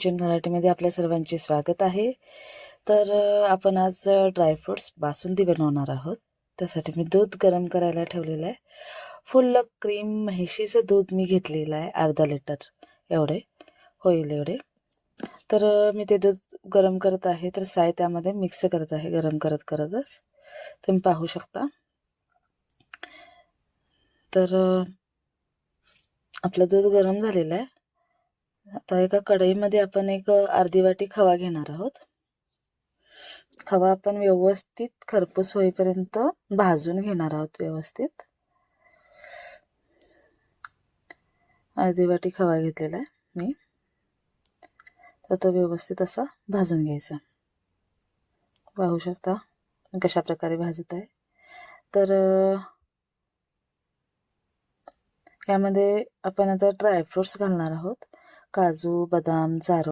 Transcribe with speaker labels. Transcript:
Speaker 1: Kitchen मराठीमध्ये आपल्या सर्वांचे स्वागत आहे. तर आपण आज ड्रायफ्रूट्स बासुंदी बनवणार आहोत. त्यासाठी मी दूध गरम करायला ठेवलेलं आहे. फुल क्रीम म्हैशीचं दूध मी घेतलेलं आहे, अर्धा लिटर एवढे होईल एवढे. तर मी ते दूध गरम करत आहे. तर साय त्यामध्ये मिक्स करत आहे, गरम करतच तुम्ही पाहू शकता. तर आपलं दूध गरम झालेलं आहे. आता एका कढईमध्ये आपण एक अर्धी वाटी खवा घेणार आहोत. खवा आपण व्यवस्थित खरपूस होईपर्यंत भाजून घेणार आहोत व्यवस्थित. अर्धी वाटी खवा घेतलेला आहे मी. तर तो व्यवस्थित असा भाजून घ्यायचा. पाहू शकता कशा प्रकारे भाजत आहे. तर यामध्ये आपण आता ड्रायफ्रुट्स घालणार आहोत. काजू, बदाम, चारोळे,